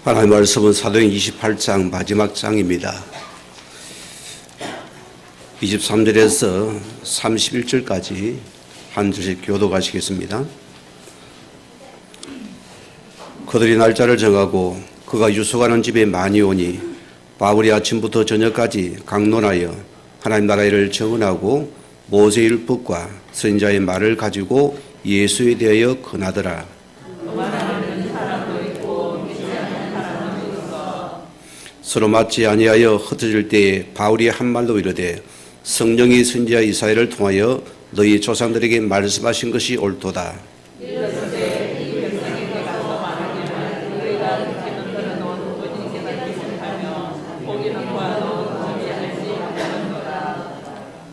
하나님의 말씀은 사도행 28장 마지막 장입니다. 23절에서 31절까지 한 절씩 교독하시겠습니다. 그들이 날짜를 정하고 그가 유숙하는 집에 많이 오니 바울이 아침부터 저녁까지 강론하여 하나님 나라의 일을 증언하고 모세의 율법과 선지자의 말을 가지고 예수에 대하여 권하더라. 서로 맞지 아니하여 흩어질 때에 바울이 한 말로 이르되 성령이 선지자 이사야를 통하여 너희 조상들에게 말씀하신 것이 옳도다.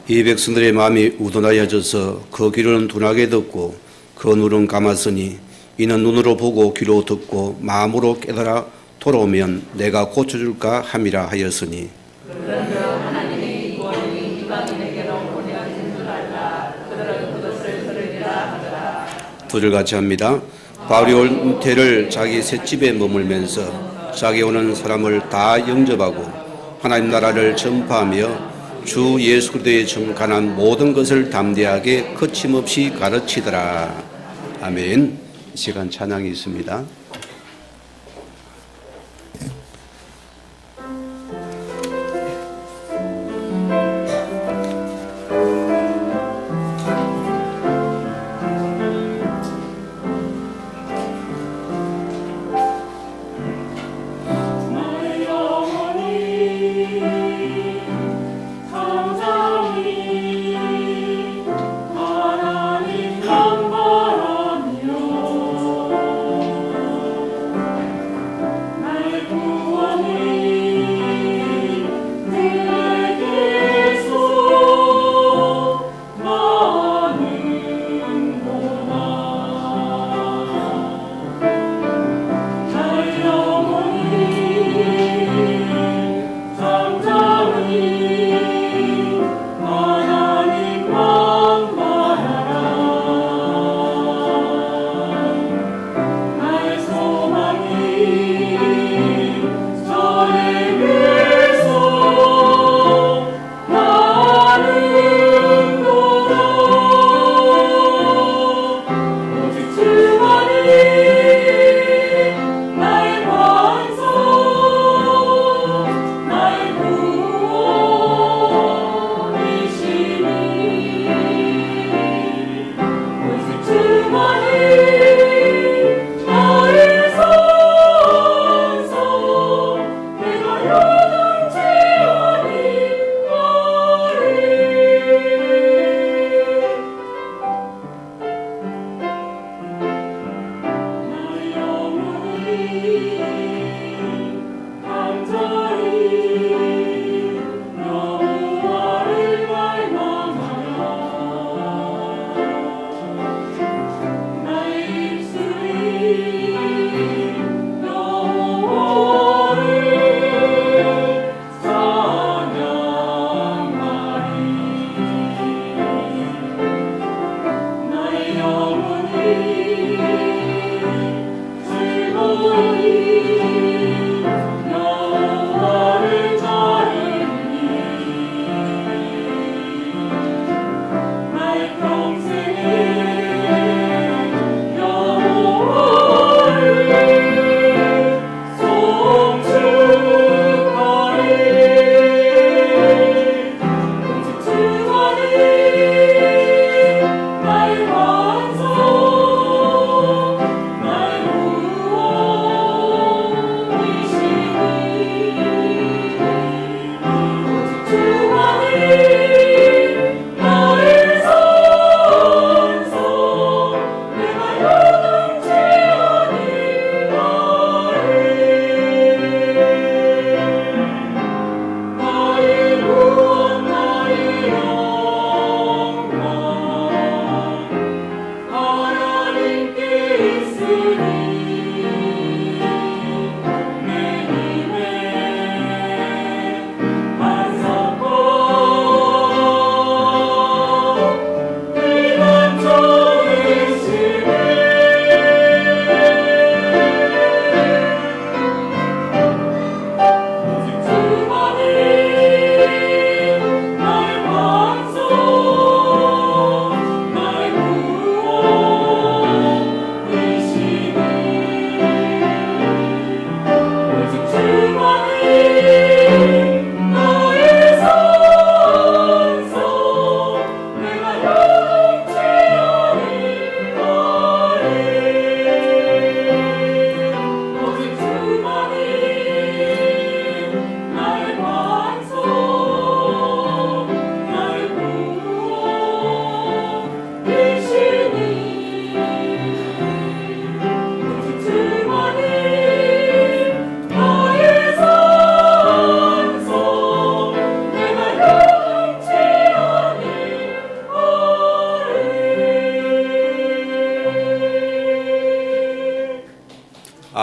이 백성들의 마음이 우둔하여져서 그 귀로는 둔하게 듣고 그 눈은 감았으니 이는 눈으로 보고 귀로 듣고 마음으로 깨달아 돌아오면 내가 고쳐줄까 함이라 하였으니 두 절 같이 합니다. 바울이 올 때를 자기 셋집에 머물면서 자기 오는 사람을 다 영접하고 하나님 나라를 전파하며 주 예수 그리스도의 정관한 모든 것을 담대하게 거침없이 가르치더라. 아멘. 이 시간 찬양이 있습니다.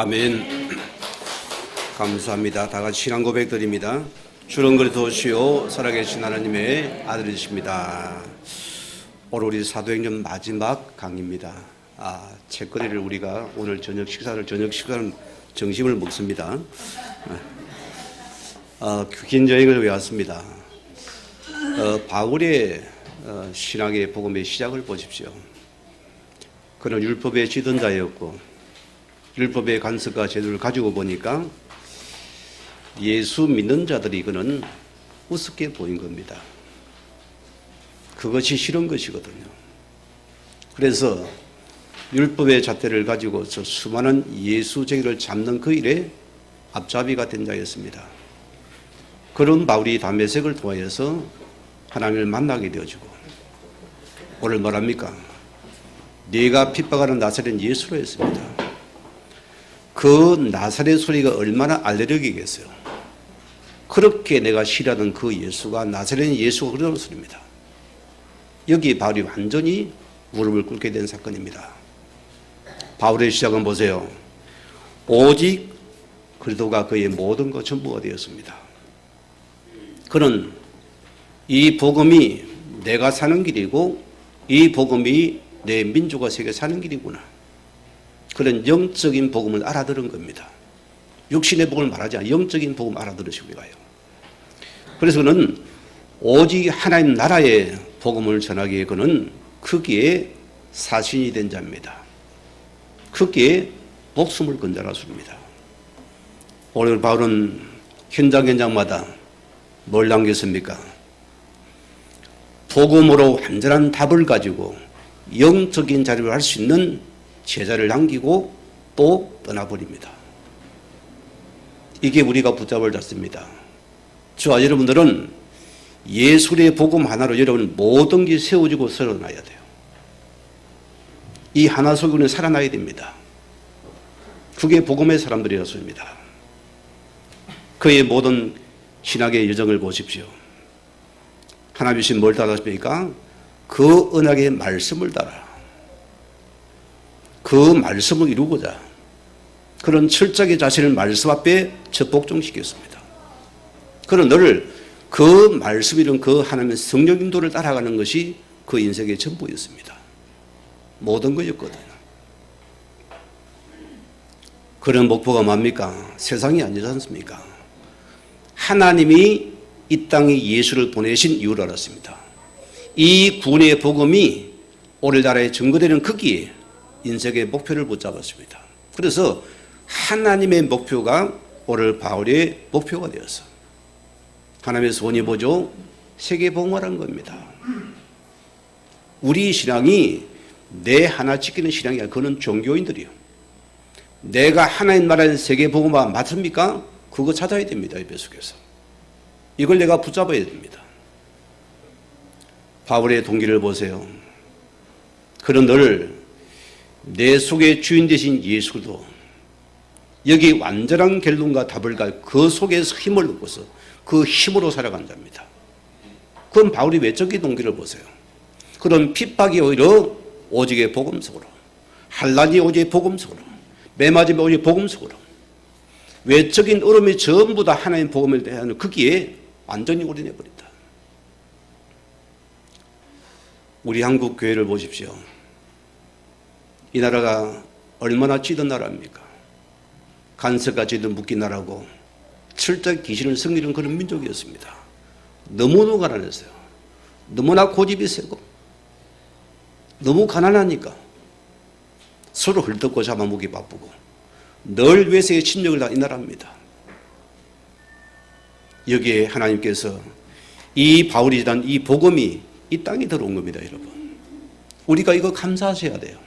아멘. 감사합니다. 다 같이 신앙 고백 드립니다. 주는 그리스도시요 살아계신 하나님의 아들이십니다. 오늘 우리 사도행전 마지막 강의입니다. 책거리를 우리가 오늘 저녁 식사는 점심을 먹습니다. 긴 여행을 왜 왔습니다. 바울의 신앙의 복음의 시작을 보십시오. 그는 율법의 지도자였고 율법의 간섭과 제도를 가지고 보니까 예수 믿는 자들이 그는 우습게 보인 겁니다. 그것이 싫은 것이거든요. 그래서 율법의 잣대를 가지고서 수많은 예수 제기를 잡는 그 일에 앞잡이가 된 자였습니다. 그런 바울이 다메섹을 통하여서 하나님을 만나게 되어지고 오늘 뭐랍니까? 네가 핍박하는 나사렛 예수로 했습니다. 그 나사렛 소리가 얼마나 알레르기겠어요. 그렇게 내가 싫어하는 그 예수가 나사렛 예수가 그러는 소리입니다. 여기 바울이 완전히 무릎을 꿇게 된 사건입니다. 바울의 시작은 보세요. 오직 그리스도가 그의 모든 것 전부가 되었습니다. 그는 이 복음이 내가 사는 길이고 이 복음이 내 민족과 세계 사는 길이구나. 그런 영적인 복음을 알아들은 겁니다. 육신의 복음을 말하지 않아 영적인 복음 알아들으시고 가요. 그래서 그는 오직 하나님 나라의 복음을 전하기에 그는 크기에 사신이 된 자입니다. 크기에 목숨을 건 자라습니다. 오늘 바울은 현장마다 뭘 남겼습니까? 복음으로 완전한 답을 가지고 영적인 자료를 할 수 있는 제자를 남기고 또 떠나버립니다. 이게 우리가 붙잡을 잡습니다. 저와 여러분들은 예술의 복음 하나로 여러분 모든 게 세워지고 살아나야 돼요. 이 하나 속에 우리는 살아나야 됩니다. 그게 복음의 사람들이었습니다. 그의 모든 신학의 여정을 보십시오. 하나님이신 뭘 따랐습니까? 그 언약의 말씀을 따라 그 말씀을 이루고자 그런 철저하게 자신을 말씀 앞에 접복종시켰습니다. 그런 너를 그 말씀 이런 그 하나님의 성령 인도를 따라가는 것이 그 인생의 전부였습니다. 모든 것이었거든요. 그런 목표가 뭡니까? 세상이 아니지 않습니까? 하나님이 이 땅에 예수를 보내신 이유를 알았습니다. 이 구원의 복음이 오늘날에 증거되는 크기에 인생의 목표를 붙잡았습니다. 그래서 하나님의 목표가 오늘 바울의 목표가 되었어. 하나님의 소원이 뭐죠? 세계 복음화라는 겁니다. 우리 신앙이 내 하나 지키는 신앙이 아니라 그는 종교인들이요. 내가 하나님 나라의 세계 복음화 맞습니까? 그거 찾아야 됩니다. 에베소서에서. 이걸 내가 붙잡아야 됩니다. 바울의 동기를 보세요. 그는 늘 내 속에 주인 되신 예수도 여기 완전한 결론과 답을 가지고 그 속에서 힘을 얻고서 그 힘으로 살아간 자입니다. 그건 바울이 외적인 동기를 보세요. 그런 핍박이 오히려 오직의 복음 속으로, 환난이 오직의 복음 속으로, 매맞음이 오직의 복음 속으로, 외적인 어려움이 전부 다 하나님 복음을 대하는 거기에 완전히 올인해버린다. 우리 한국 교회를 보십시오. 이 나라가 얼마나 찌든 나라입니까? 간섭과 찌든 묶인 나라고 철저히 귀신을 섬기는 그런 민족이었습니다. 너무너무 가난했어요. 너무나 고집이 세고 너무 가난하니까 서로 헐떡고 잡아먹기 바쁘고 늘 외세의 침략을 다 이 나라입니다. 여기에 하나님께서 이 바울이 전한 이 복음이 이 땅에 들어온 겁니다. 여러분, 우리가 이거 감사하셔야 돼요.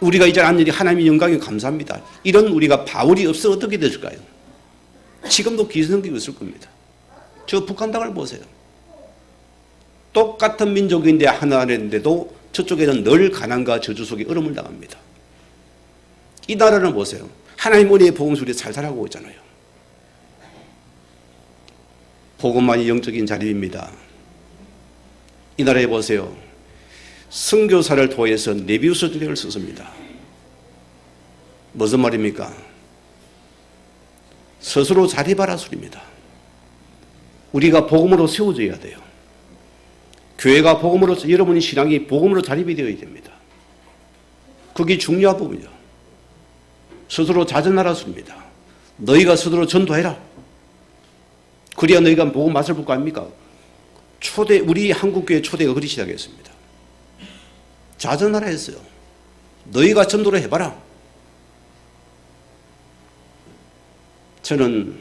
우리가 이제 한 일이 하나님의 영광에 감사합니다. 이런 우리가 바울이 없어 어떻게 됐을까요? 지금도 기성되고 있을 겁니다. 저 북한 땅을 보세요. 똑같은 민족인데 하나인데도 저쪽에는 늘 가난과 저주 속에 어려움을 당합니다. 이 나라는 보세요. 하나님 은혜의 복음 속에 잘 살아가고 있잖아요. 복음만이 영적인 자립입니다. 이 나라에 보세요. 선교사를 통해서 네비우스 전략을 썼습니다. 무슨 말입니까? 스스로 자립하라 소리입니다. 우리가 복음으로 세워져야 돼요. 교회가 복음으로, 여러분의 신앙이 복음으로 자립이 되어야 됩니다. 그게 중요한 부분이죠. 스스로 자전하라 소리입니다. 너희가 스스로 전도해라. 그래야 너희가 복음 맛을 볼 거 아닙니까? 우리 한국교회 초대가 그리 시작했습니다. 자전하라 했어요. 너희가 전도를 해봐라. 저는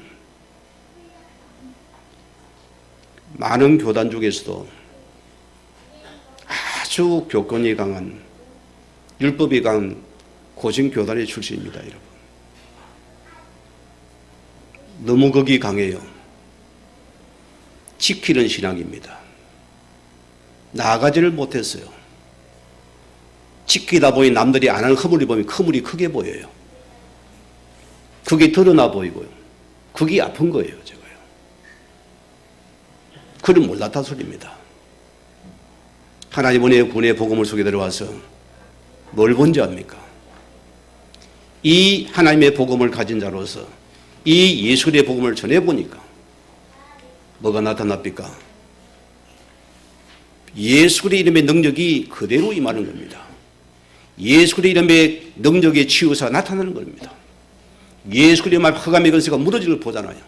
많은 교단 중에서도 아주 교권이 강한, 율법이 강한 고sin교단의 출신입니다, 여러분. 너무 거기 강해요. 지키는 신앙입니다. 나아가지를 못했어요. 지키다 보니 남들이 안 하는 허물이 보면 허물이 크게 보여요. 그게 드러나 보이고요. 그게 아픈 거예요, 제가요. 그를 몰랐다 소리입니다. 하나님 은혜의 군의 복음을 속에 들어와서 뭘 본지 압니까? 이 하나님의 복음을 가진 자로서 이 예수의 복음을 전해보니까 뭐가 나타납니까? 예수 그리스도의 이름의 능력이 그대로 임하는 겁니다. 예수 그리스도의 이름의 능력의 치유사 나타나는 겁니다. 예수 그리스도의 말 흑암의 근세가 무너지는 걸 보잖아요.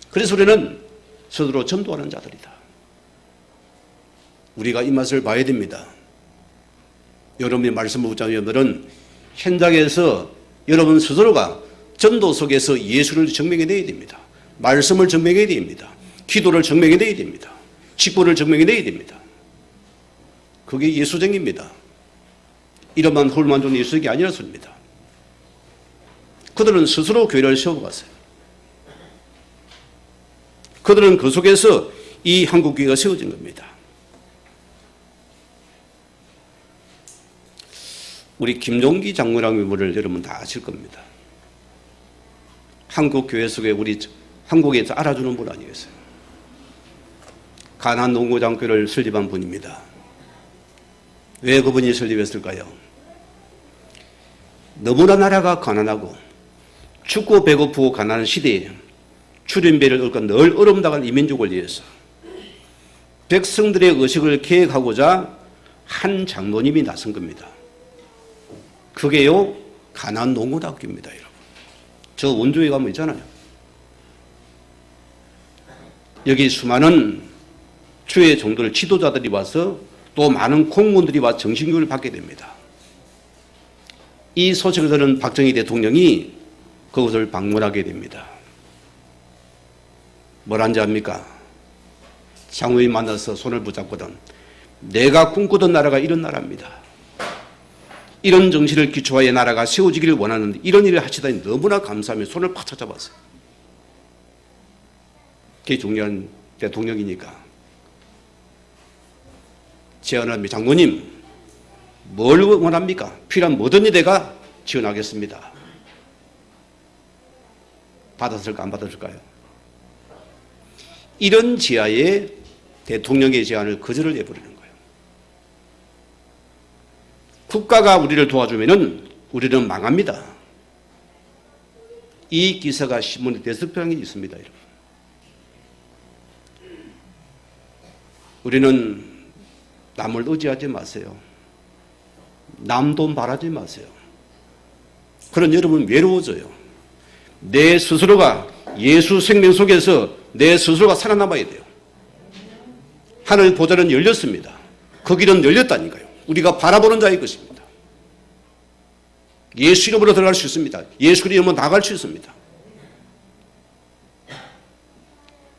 그래서 우리는 스스로 전도하는 자들이다. 우리가 이 맛을 봐야 됩니다. 여러분의 말씀을 붙잡는 여러분들은 현장에서 여러분 스스로가 전도 속에서 예수를 증명해내야 됩니다. 말씀을 증명해야 됩니다. 기도를 증명해내야 됩니다. 직분을 증명해내야 됩니다. 그게 예수쟁입니다. 이름만 홀만 좋은 예수쟁이 아니라 소리입니다. 그들은 스스로 교회를 세워갔어요. 그들은 그 속에서 이 한국교회가 세워진 겁니다. 우리 김종기 장로라는 분을 여러분 다 아실 겁니다. 한국교회 속에 우리 한국에서 알아주는 분 아니겠어요? 가나안 농구장교를 설립한 분입니다. 왜 그분이 설립했을까요? 너무나 나라가 가난하고 춥고 배고프고 가난한 시대에 출인배를 얻고 늘 얼음당한 이민족을 위해서 백성들의 의식을 계획하고자 한 장로님이 나선 겁니다. 그게요, 가나안 농구학교입니다, 여러분. 저 원주에 가면 있잖아요. 여기 수많은 주의 종들, 지도자들이 와서 또 많은 공무원들이 와서 정신교육을 받게 됩니다. 이 소식을 들은 박정희 대통령이 그곳을 방문하게 됩니다. 뭐란지 압니까? 장로님 만나서 손을 붙잡거든. 내가 꿈꾸던 나라가 이런 나라입니다. 이런 정신을 기초하여 나라가 세워지기를 원하는데 이런 일을 하시다니 너무나 감사하며 손을 팍 찾아봤어요. 그게 중요한 대통령이니까. 제안합니다. 장로님, 뭘 원합니까? 필요한 뭐든지 내가 지원하겠습니다. 받았을까 안 받았을까요? 이런 지하에 대통령의 제안을 거절을 해버리는 거예요. 국가가 우리를 도와주면은 우리는 망합니다. 이 기사가 신문에 5편이 있습니다, 여러분. 우리는 남을 의지하지 마세요. 남 돈 바라지 마세요. 그런 여러분 외로워져요. 내 스스로가 예수 생명 속에서 내 스스로가 살아남아야 돼요. 하늘 보좌는 열렸습니다. 그 길은 열렸다니까요. 우리가 바라보는 자의 것입니다. 예수 이름으로 들어갈 수 있습니다. 예수 이름으로 나갈 수 있습니다.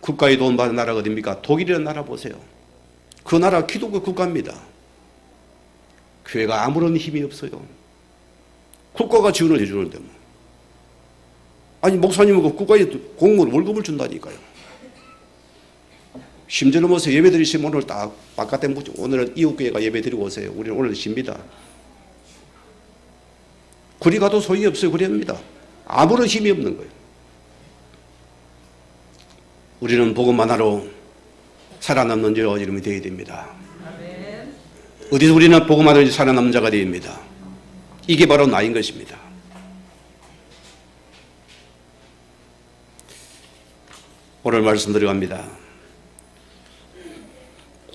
국가의 도움 받은 나라가 어디입니까? 독일이라는 나라 보세요. 그 나라 기독교 국가입니다. 교회가 아무런 힘이 없어요. 국가가 지원을 해주는데 뭐. 아니 목사님은 그 국가에 공무원 월급을 준다니까요. 심지어는 뭐 예배 드리시면 오늘 딱 바깥에 묻죠. 오늘은 이웃교회가 예배 드리고 오세요. 우리는 오늘 쉽니다. 그리 가도 소용이 없어요. 그럽니다. 아무런 힘이 없는 거예요. 우리는 복음 하나로 살아남는 자가 이름이 되어야 됩니다. 어디서 우리는 복음 하나로 살아남는 자가 됩니다. 이게 바로 나인 것입니다. 오늘 말씀 들어갑니다.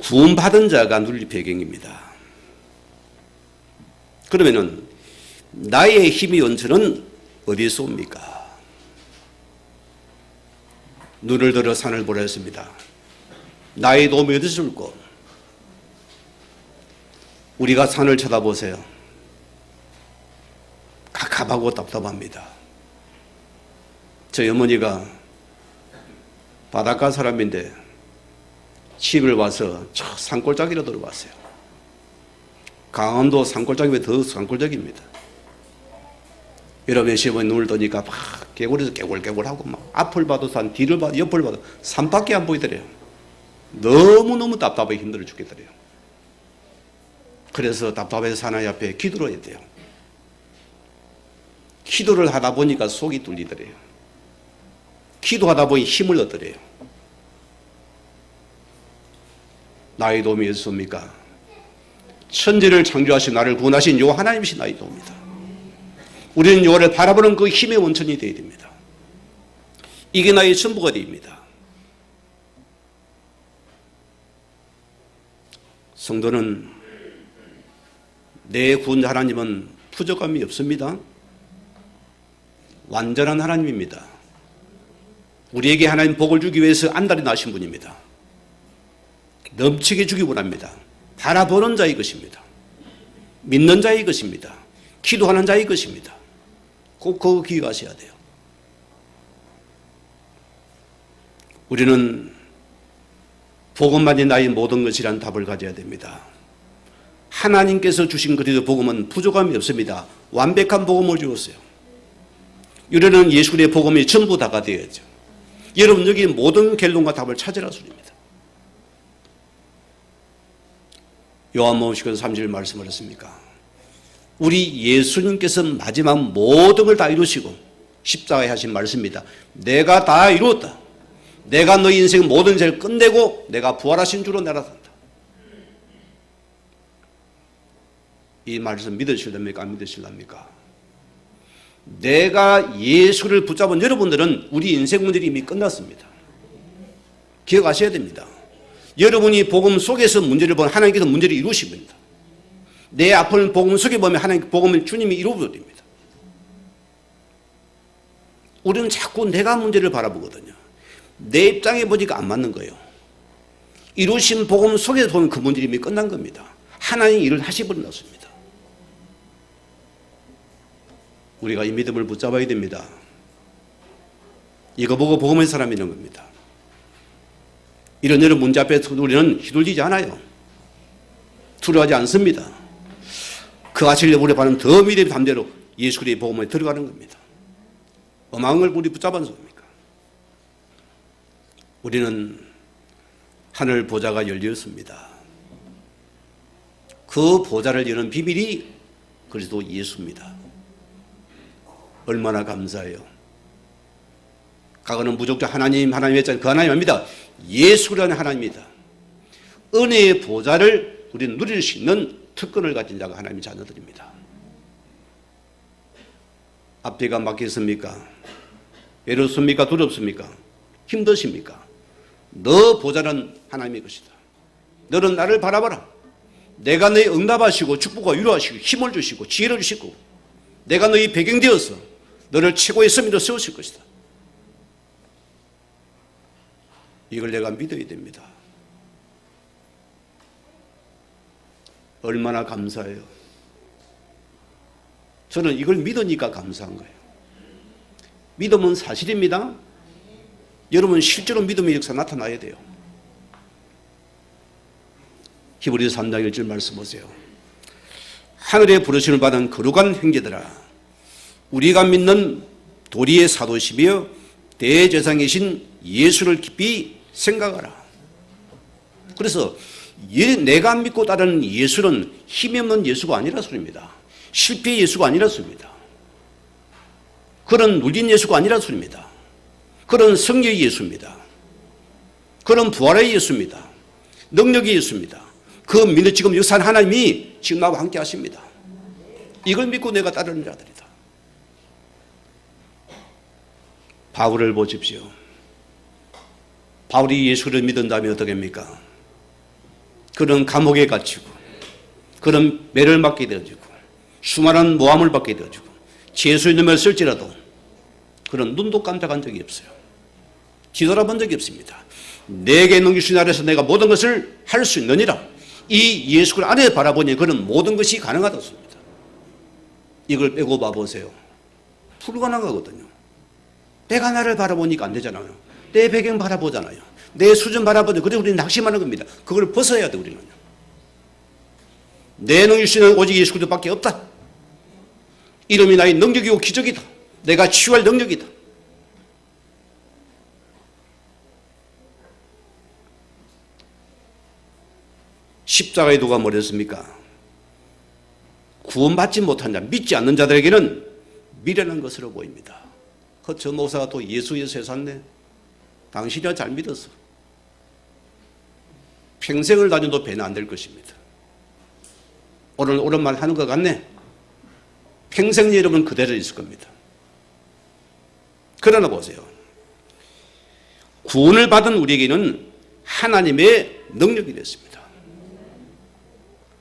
구원받은 자가 누릴 배경입니다. 그러면은 나의 힘의 원천은 어디에서 옵니까? 눈을 들어 산을 보라 했습니다. 나의 도움이 어디서 올고? 우리가 산을 쳐다보세요. 갑갑하고 답답합니다. 저희 어머니가 바닷가 사람인데 집을 와서 저 산골짜기로 들어왔어요. 강원도 산골짜기보다 더 산골짜기입니다. 여러분 시험에 눈을 뜨니까 막 개구리에서 깨골깨골하고 막 앞을 봐도 산, 뒤를 봐도 옆을 봐도 산밖에 안 보이더래요. 너무너무 답답해 힘들어 죽겠더래요. 그래서 답답해서 사나이 앞에 기도를 해야 돼요. 기도를 하다 보니까 속이 뚫리더래요. 기도하다 보니 힘을 얻더래요. 나의 도움이 어디서입니까? 천지를 창조하신 나를 구원하신 요 하나님이신 나의 도움이다. 우리는 요를 바라보는 그 힘의 원천이 되어야 됩니다. 이게 나의 전부가 됩니다. 성도는 내 구원자 하나님은 부족함이 없습니다. 완전한 하나님입니다. 우리에게 하나님 복을 주기 위해서 안달이 나신 분입니다. 넘치게 주기 원합니다. 바라보는 자의 것입니다. 믿는 자의 것입니다. 기도하는 자의 것입니다. 꼭 그거 기억하셔야 돼요. 우리는 복음만이 나의 모든 것이란 답을 가져야 됩니다. 하나님께서 주신 그리스도 복음은 부족함이 없습니다. 완벽한 복음을 주었어요. 우리는 예수의 복음이 전부 다가 되어야죠. 여러분 여기 모든 결론과 답을 찾으라 소리입니다. 요한복음 30절 말씀을 했습니까? 우리 예수님께서 마지막 모든 걸 다 이루시고 십자가에 하신 말씀입니다. 내가 다 이루었다. 내가 너희 인생 모든 죄를 끝내고 내가 부활하신 주로 나타난다. 이 말씀 믿으실랍니까? 안 믿으실랍니까? 내가 예수를 붙잡은 여러분들은 우리 인생 문제는 이미 끝났습니다. 기억하셔야 됩니다. 여러분이 복음 속에서 문제를 보면 하나님께서 문제를 이루십니다. 내 앞을 복음 속에 보면 하나님 복음을 주님이 이루어드립니다. 우리는 자꾸 내가 문제를 바라보거든요. 내 입장에 보니까 안 맞는 거예요. 이루신 복음 속에서 보면 그 문제는 이미 끝난 겁니다. 하나님 일을 하시버렸습니다. 우리가 이 믿음을 붙잡아야 됩니다. 이거 보고 복음의 사람이 있는 겁니다. 이런 문제 앞에서 우리는 휘둘리지 않아요. 두려워하지 않습니다. 그 아침에 우리 바는 더 믿음의 담대로 예수 그리스도의 복음에 들어가는 겁니다. 어마어마한 걸 우리 붙잡은 겁니까? 우리는 하늘 보좌가 열렸습니다. 그 보좌를 여는 비밀이 그리스도 예수입니다. 얼마나 감사해요. 과거는 무조건 하나님 했잖아요. 그 하나님 아닙니다. 예수라는 하나님입니다. 은혜의 보좌를 우리는 누릴 수 있는 특권을 가진 자가 하나님의 자녀들입니다. 앞뒤가 막혔습니까? 외롭습니까? 두렵습니까? 힘드십니까? 너 보좌는 하나님의 것이다. 너는 나를 바라봐라. 내가 너희 응답하시고 축복과 위로하시고 힘을 주시고 지혜를 주시고 내가 너희 배경 되어서 너를 최고의 선미로 세우실 것이다. 이걸 내가 믿어야 됩니다. 얼마나 감사해요. 저는 이걸 믿으니까 감사한 거예요. 믿음은 사실입니다. 여러분 실제로 믿음의 역사 나타나야 돼요. 히브리서 3장 1절 말씀 보세요. 하늘에 부르심을 받은 거룩한 형제들아, 우리가 믿는 도리의 사도시며 대제사장이신 예수를 깊이 생각하라. 그래서 내가 믿고 따르는 예수는 힘이 없는 예수가 아니라 소리입니다. 실패의 예수가 아니라 소리입니다. 그런 눌린 예수가 아니라 소리입니다. 그런 성령의 예수입니다. 그런 부활의 예수입니다. 능력의 예수입니다. 그 믿는 지금 역사한 하나님이 지금 나와 함께 하십니다. 이걸 믿고 내가 따르는 자들이다. 바울을 보십시오. 바울이 예수를 믿은 다음에 어떻게 합니까? 그런 감옥에 갇히고 그런 매를 맞게 되어지고 수많은 모함을 받게 되어지고 죄수 이름을 쓸지라도 그런 눈도 깜짝한 적이 없어요. 뒤돌아본 적이 없습니다. 내게 능주신 아래서 내가 모든 것을 할 수 있느니라. 이 예수를 안에 바라보니 그런 모든 것이 가능하다습니다. 이걸 빼고 봐보세요. 불가능하거든요. 내가 나를 바라보니까 안 되잖아요. 내 배경 바라보잖아요. 내 수준 바라보니 그래서 우리는 낙심하는 겁니다. 그걸 벗어야 돼 우리는요. 내 능주신은 오직 예수 그리스도밖에 없다. 이름이 나의 능력이고 기적이다. 내가 치유할 능력이다. 십자가에 누가 뭐랬습니까? 구원받지 못한 자, 믿지 않는 자들에게는 미련한 것으로 보입니다. 저 목사가 또 예수에서 샀네. 당신이야 잘 믿었어. 평생을 다녀도 배는 안 될 것입니다. 오늘 옳은 말 하는 것 같네. 평생 여러분 그대로 있을 겁니다. 그러나 보세요. 구원을 받은 우리에게는 하나님의 능력이 됐습니다.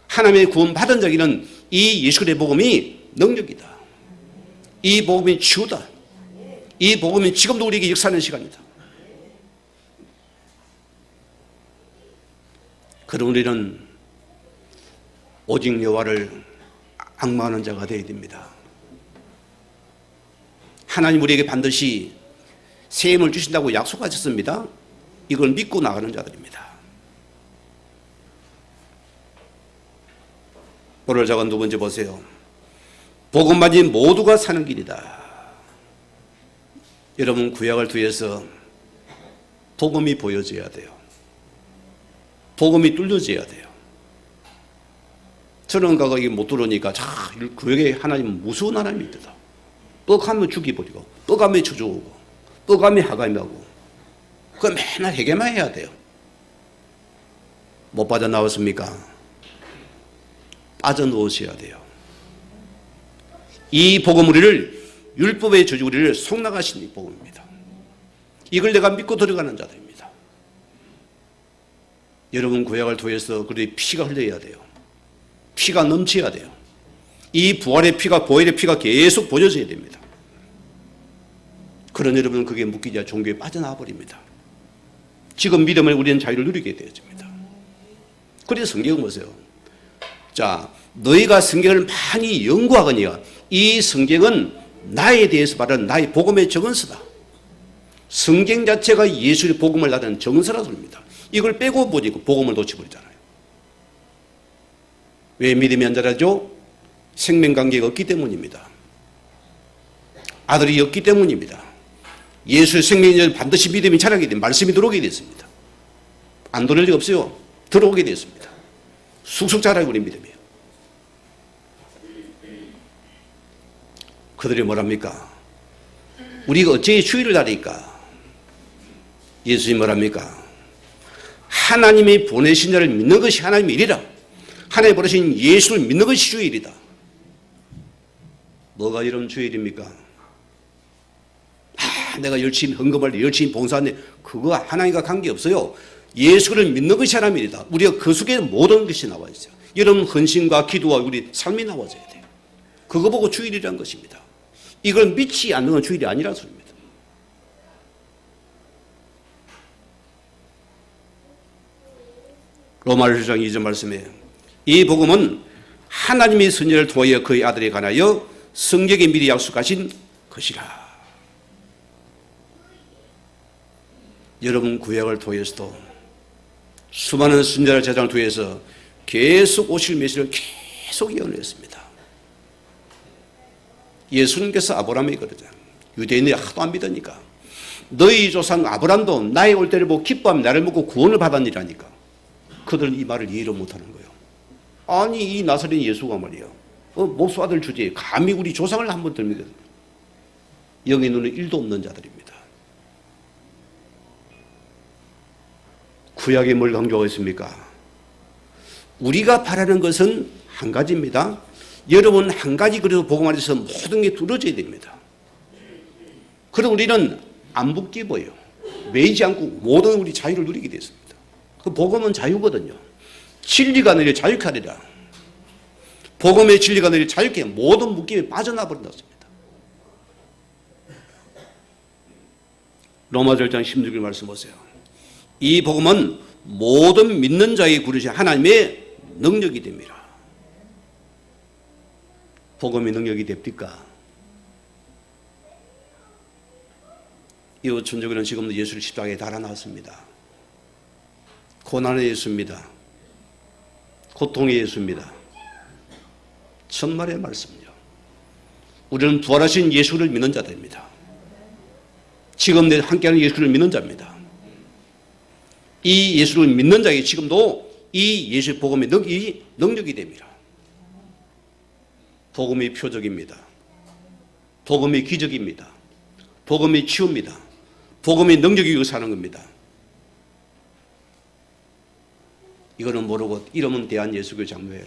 하나님의 구원 받은 자에게는 이 예수의 복음이 능력이다. 이 복음이 치유다. 이 복음이 지금도 우리에게 역사하는 시간이다. 그럼 우리는 오직 여호와를 앙망하는 자가 되어야 됩니다. 하나님 우리에게 반드시 새 힘을 주신다고 약속하셨습니다. 이걸 믿고 나가는 자들입니다. 오늘 적은 두 번째 보세요. 복음 받은 모두가 사는 길이다. 여러분 구약을 통해서 복음이 보여져야 돼요. 복음이 뚫려져야 돼요. 저는 거기 못 들어오니까 구약에 하나님은 무서운 하나님이다. 또 가면 죽이버리고 또 가면 저주오고 또 가면 하감하고 그거 맨날 해결만 해야 돼요. 못 빠져나왔습니까? 빠져놓으셔야 돼요. 이 복음 우리를 율법의 저주 우리를 속나가신 이 복음입니다. 이걸 내가 믿고 들어가는 자들입니다. 여러분 구약을 통해서 그들의 피가 흘려야 돼요. 피가 넘쳐야 돼요. 이 부활의 피가 보혈의 피가 계속 보여져야 됩니다. 그런 여러분은 그게 묶이자 종교에 빠져나와 버립니다. 지금 믿음을 우리는 자유를 누리게 되어집니다. 그래서 성경을 보세요. 자, 너희가 성경을 많이 연구하거니와 이 성경은 나에 대해서 말하는 나의 복음의 정언서다. 성경 자체가 예수의 복음을 나타내는 정언서라 소리입니다. 이걸 빼고 버리고 복음을 놓쳐버리잖아요. 왜 믿음이 안 자라죠? 생명관계가 없기 때문입니다. 아들이 없기 때문입니다. 예수의 생명이 반드시 믿음이 자라게 됩니다. 말씀이 들어오게 됐습니다. 안 들어올 리가 없어요. 들어오게 됐습니다. 쑥쑥 자라고 우리 믿음이에요. 그들이 뭐랍니까? 우리가 어째 주의를 다리까? 예수님이 뭐랍니까? 하나님이 보내신 자를 믿는 것이 하나님의 일이라. 하나님이 보내신 예수를 믿는 것이 주의 일이다. 뭐가 이런 주의 일입니까? 내가 열심히 헌금을 열심히 봉사하는데 그거 하나님과 관계없어요. 예수를 믿는 것이 하나님의 일이다. 우리가 그 속에 모든 것이 나와 있어요. 여러분 헌신과 기도와 우리 삶이 나와져야 돼요. 그거 보고 주일이라는 것입니다. 이걸 믿지 않는 건 주일이 아니라는 소리입니다. 로마서 1장 2절 말씀에 이 복음은 하나님의 선지자를 통하여 그의 아들에 관하여 성경에 미리 약속하신 것이라. 여러분 구약을 통해서도 수많은 선지자를 제장을 통해서 계속 오실 메시지를 계속 예언했습니다. 예수님께서 아브라함이거든요. 유대인들이 하도 안 믿으니까 너희 조상 아브라함도 나의 올 때를 보고 기뻐하며 나를 먹고 구원을 받았니라니까 그들은 이 말을 이해를 못하는 거예요. 아니 이 나사렛 예수가 말이에요. 목수 아들 주제에 감히 우리 조상을 한번 들거든요. 영의 눈에 1도 없는 자들입니다. 구약에 뭘 강조하고 있습니까? 우리가 바라는 것은 한 가지입니다. 여러분 한 가지 그래도 복음 안에서 모든 게 두려져야 됩니다. 그럼 우리는 안 붙기보요. 매이지 않고 모든 우리 자유를 누리게 됐습니다. 그 복음은 자유거든요. 진리가 너희를 자유케 하리라. 복음의 진리가 너희를 자유케 모든 묶임에 빠져나 버린다습니다. 로마서 1장 16절 말씀 보세요. 이 복음은 모든 믿는 자에게 부르신 하나님의 능력이 됩니다. 복음의 능력이 됩니까? 이웃 천주교는 지금도 예수를 십자가에 달아놨습니다. 고난의 예수입니다. 고통의 예수입니다. 천만의 말씀이요. 우리는 부활하신 예수를 믿는 자들입니다. 지금 내 함께하는 예수를 믿는 자입니다. 이 예수를 믿는 자에게 지금도 이 예수의 복음의 능력이 됩니다. 복음의 표적입니다. 복음의 기적입니다. 복음의 치유입니다. 복음의 능력이 역사하는 겁니다. 이거는 모르고 이름은 대한예수교회 장로회라.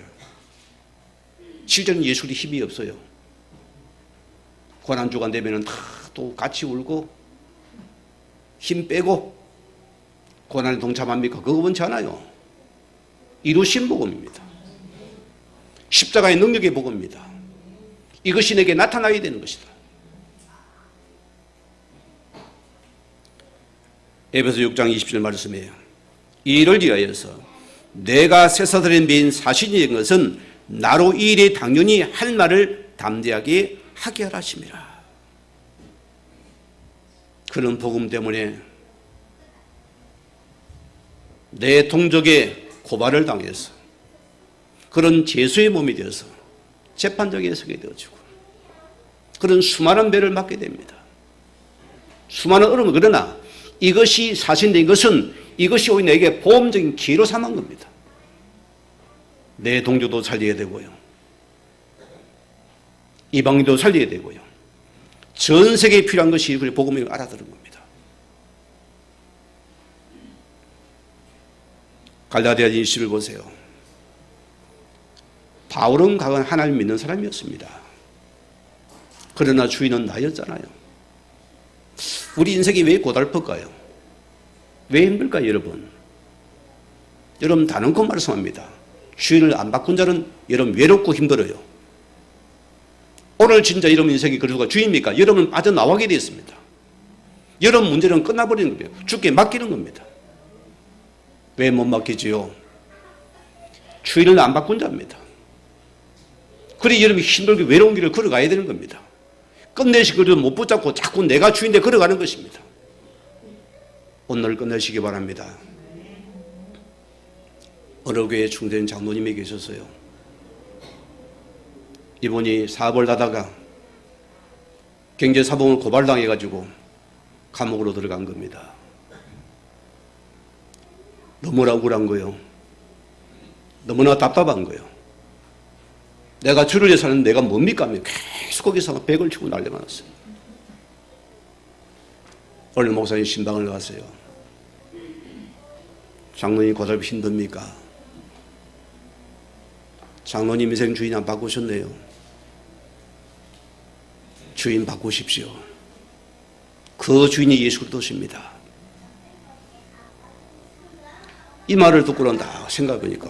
실제는 예술이 힘이 없어요. 고난주간 되면은 다 또 같이 울고 힘 빼고 고난에 동참합니까? 그거 원치 않아요. 이루신 복음입니다. 십자가의 능력의 복음입니다. 이것이 내게 나타나야 되는 것이다. 에베소 6장 20절 말씀이에요. 이를 위하여서 내가 세사들의 메인 사신이 된 것은 나로 이 일에 당연히 할 말을 담대하게 하게 하라 하심이라. 그런 복음 때문에 내 동족의 고발을 당해서 그런 죄수의 몸이 되어서 재판정에 서게 되어지고 그런 수많은 배를 맞게 됩니다. 수많은 어려움. 그러나 이것이 사실된 것은 이것이 오히려 내게 보험적인 기회로 삼은 겁니다. 내 동족도 살려야 되고요. 이방인도 살려야 되고요. 전 세계에 필요한 것이 우리 복음을 알아들은 겁니다. 갈라디아 20을 보세요. 바울은 과거는 하나님 믿는 사람이었습니다. 그러나 주인은 나였잖아요. 우리 인생이 왜 고달플까요? 왜 힘들까요, 여러분? 여러분 단언코 말씀합니다. 주인을 안 바꾼 자는 여러분 외롭고 힘들어요. 오늘 진짜 여러분 인생이 그리스도가 주인입니까? 여러분 빠져나가게 되었습니다. 여러분 문제는 끝나버리는 거예요. 주께 맡기는 겁니다. 왜 못 맡기지요? 주인을 안 바꾼 자입니다. 그래 여러분이 힘들게 외로운 길을 걸어가야 되는 겁니다. 끝내시 그래도 못 붙잡고 자꾸 내가 주인데 걸어가는 것입니다. 오늘 끝내시기 바랍니다. 어느 교회 충된 장로님이 계셨어요. 이분이 사업을 하다가 경제사범을 고발당해가지고 감옥으로 들어간 겁니다. 너무나 억울한 거예요. 너무나 답답한 거예요. 내가 주를 위해 사는 내가 뭡니까 하면 계속 거기서 백을 치고 난리가 났어요. 오늘 목사님 신방을 갔어요. 장로님 고달프 힘듭니까? 장로님 인생 주인 안 바꾸셨네요. 주인 바꾸십시오. 그 주인이 예수 그리스도십니다. 이 말을 듣고는 다 생각해보니까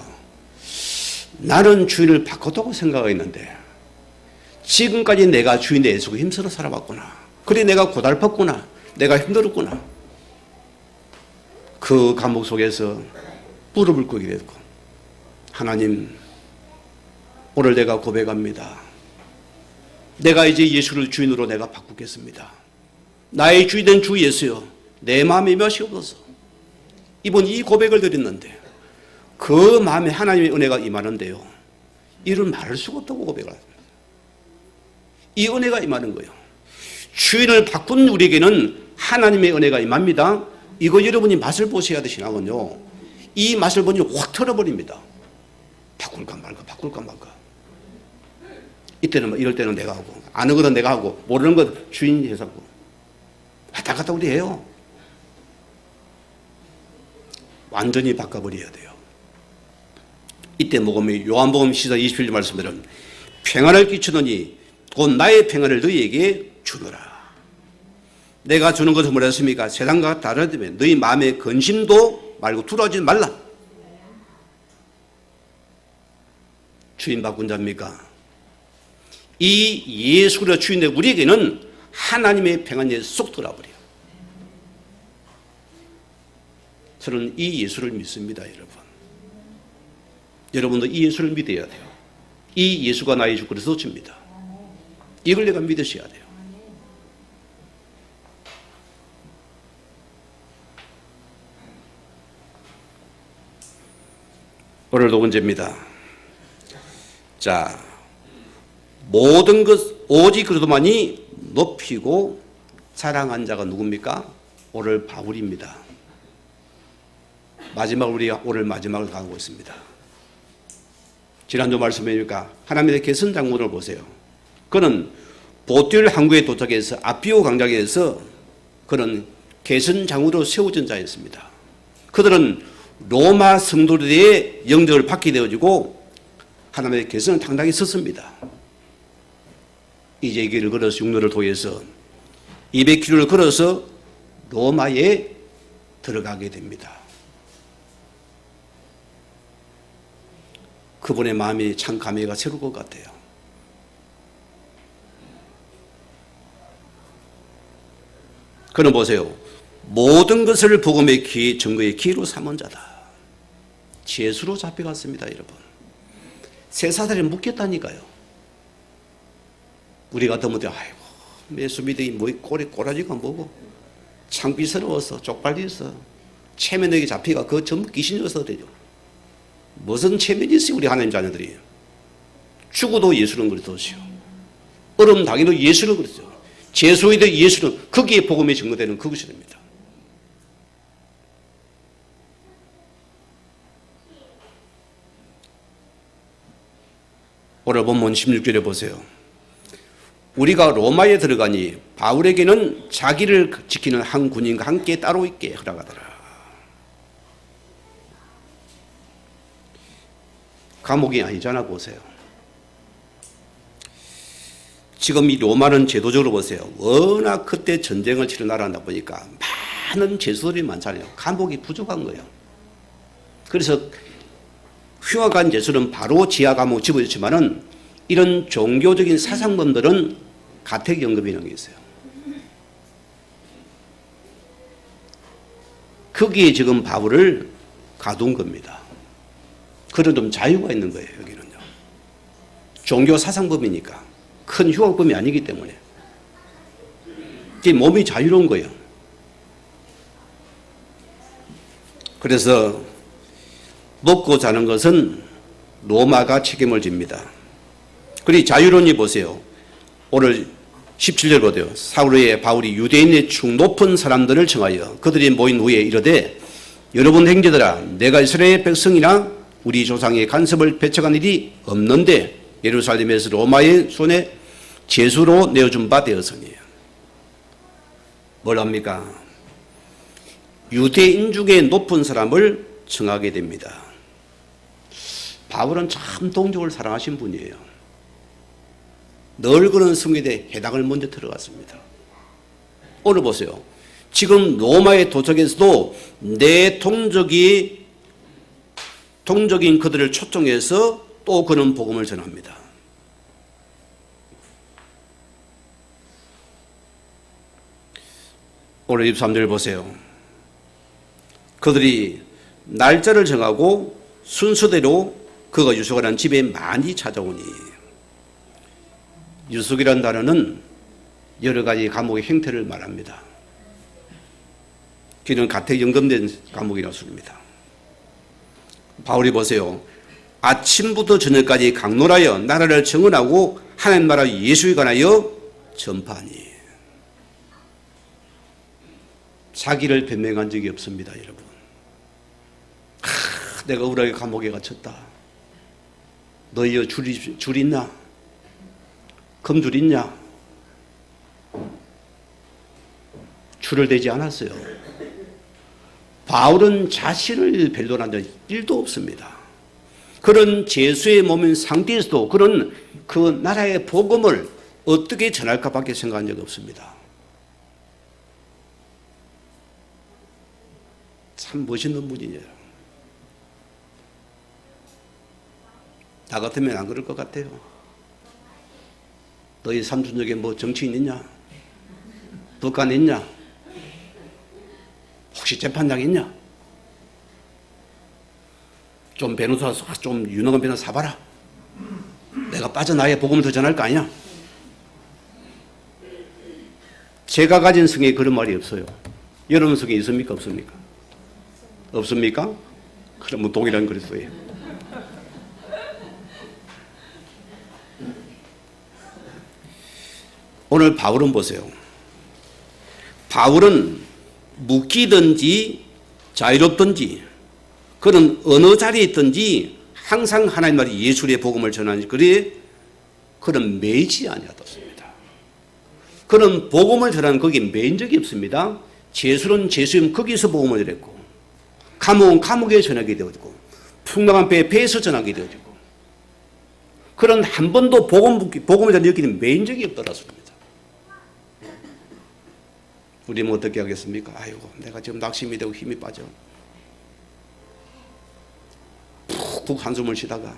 나는 주인을 바꿨다고 생각했는데 지금까지 내가 주인의 애쓰고 힘들어 살아왔구나. 그래 내가 고달팠구나. 내가 힘들었구나. 그 감옥 속에서 무릎을 꿇게 됐고 하나님 오늘 내가 고백합니다. 내가 이제 예수를 주인으로 내가 바꾸겠습니다. 나의 주인된 주 예수여 내 마음에 임하시옵소서. 이번 이 고백을 드렸는데 그 마음에 하나님의 은혜가 임하는데요. 이를 말할 수가 없다고 고백을 합니다. 이 은혜가 임하는 거예요. 주인을 바꾼 우리에게는 하나님의 은혜가 임합니다. 이거 여러분이 맛을 보셔야 되시나군요. 이 맛을 보니 확 털어버립니다. 바꿀까 말까 바꿀까 말까. 이때는 이럴 때는 내가 하고 아는 것은 내가 하고 모르는 것 주인이 해서 하고 왔다 갔다 우리 해요. 완전히 바꿔버려야 돼요. 이때 복음이 요한복음 10장 21절 말씀대로 평안을 끼치더니 곧 나의 평안을 너희에게 주노라. 내가 주는 것은 뭐랬습니까? 세상과 다르다면 너희 마음의 근심도 말고 두려워하지 말라. 주인 바꾼 자입니까? 이 예수가 주인데 우리에게는 하나님의 평안이 쏙 들어버려요. 저는 이 예수를 믿습니다, 여러분. 여러분도 이 예수를 믿어야 돼요. 이 예수가 나의 주 그리스도입니다. 이걸 내가 믿으셔야 돼요. 오늘도 문제입니다. 자, 모든 것 오직 그리스도만이 높이고 자랑한 자가 누굽니까? 오늘 바울입니다. 마지막 우리가 오늘 마지막을 가고 있습니다. 지난주 말씀이니까 하나님의 개선 장군을 보세요. 그는 보티올 항구에 도착해서 아피오 광장에서 그는 개선 장군으로 세워진 자였습니다. 그들은 로마 성도들의 영접을 받게 되어지고 하나님의 개선은 당당히 섰습니다. 이제 이 길을 걸어서 육로를 통해서 200km를 걸어서 로마에 들어가게 됩니다. 그분의 마음이 참 감회가 새로울 것 같아요. 그는 보세요. 모든 것을 복음의 기, 증거의 기로 삼은 자다. 죄수로 잡혀갔습니다, 여러분. 쇠사슬에 묶였다니까요. 우리 같으면 아이고 예수 믿으니 뭐 꼬라지가 뭐고 창피스러워서 쪽팔려서 체면에게 잡히가 그 전부 귀신이어서 되죠. 무슨 체면이 있어요, 우리 하나님 자녀들이. 죽어도 예수는 그리스도시요. 얼음 당해도 예수는 그리스도. 죄수이도 예수는 거기에 복음이 증거되는 그것이 됩니다. 오늘 본문 16절에 보세요. 우리가 로마에 들어가니 바울에게는 자기를 지키는 한 군인과 함께 따로 있게 허락하더라. 감옥이 아니잖아 보세요. 지금 이 로마는 제도적으로 보세요. 워낙 그때 전쟁을 치른 나라다 보니까 많은 죄수들이 많잖아요. 감옥이 부족한 거예요. 그래서 흉악한 죄수는 바로 지하 감옥 집어줬지만은 이런 종교적인 사상범들은 가택연금이라는 게 있어요. 거기에 지금 바울을 가둔 겁니다. 그런 좀 자유가 있는 거예요, 여기는요. 종교 사상범이니까. 큰 흉악범이 아니기 때문에. 몸이 자유로운 거예요. 그래서 먹고 자는 것은 로마가 책임을 집니다. 그리고 자유론이 보세요. 오늘 17절 보세요. 사울의 바울이 유대인의 중 높은 사람들을 청하여 그들이 모인 후에 이르되 여러분 형제들아 내가 이스라엘 백성이나 우리 조상의 간섭을 배척한 일이 없는데 예루살렘에서 로마의 손에 제수로 내어준 바 되었으니. 뭘 합니까? 유대인 중에 높은 사람을 청하게 됩니다. 바울은 참 동족을 사랑하신 분이에요. 늘 그런 성경에 해당을 먼저 들어갔습니다. 오늘 보세요. 지금 로마에 도착해서도 내 동족인 그들을 초청해서 또 그런 복음을 전합니다. 오늘 23절 보세요. 그들이 날짜를 정하고 순서대로 그가 유숙하는 집에 많이 찾아오니. 유숙이라는 단어는 여러 가지 감옥의 형태를 말합니다. 그는 가택연금된 감옥이라고 소리입니다. 바울이 보세요. 아침부터 저녁까지 강론하여 나라를 증언하고 하나님 나라 예수에 관하여 전파하니. 자기를 변명한 적이 없습니다, 여러분. 내가 우울하게 감옥에 갇혔다. 너희여 줄 있나? 금줄 있냐? 줄을 대지 않았어요. 바울은 자신을 변론한 적 1도 없습니다. 그런 죄수의 몸인 상태에서도 그런 그 나라의 복음을 어떻게 전할까 밖에 생각한 적이 없습니다. 참 멋있는 분이에요. 나 같으면 안 그럴 것 같아요. 너희 삼촌 중에 뭐 정치인 있냐? 법관 있냐? 혹시 재판장 있냐? 좀 변호사, 좀 유능한 변호사 사봐라. 내가 빠져나야 복음을 더 전할 거 아니야? 제가 가진 성에 그런 말이 없어요. 여러분 성에 있습니까? 없습니까? 없습니까? 그러면 동일한 그리스도예요. 오늘 바울은 보세요. 바울은 묶이든지 자유롭든지 그는 어느 자리에 있든지 항상 하나님 나라 예수의 복음을 전하니 그래 그는 매이지 아니하였습니다. 그는 복음을 전하는 거기에 매인 적이 없습니다. 제술은 제수임 거기서 복음을 전했고 감옥은 감옥에 전하게 되었고 풍랑한 배에 배에서 전하게 되어지고 그는 한 번도 복음을 전하는 여기는 매인 적이 없더라습니다. 우리는 어떻게 하겠습니까? 아이고 내가 지금 낙심이 되고 힘이 빠져. 푹푹 한숨을 쉬다가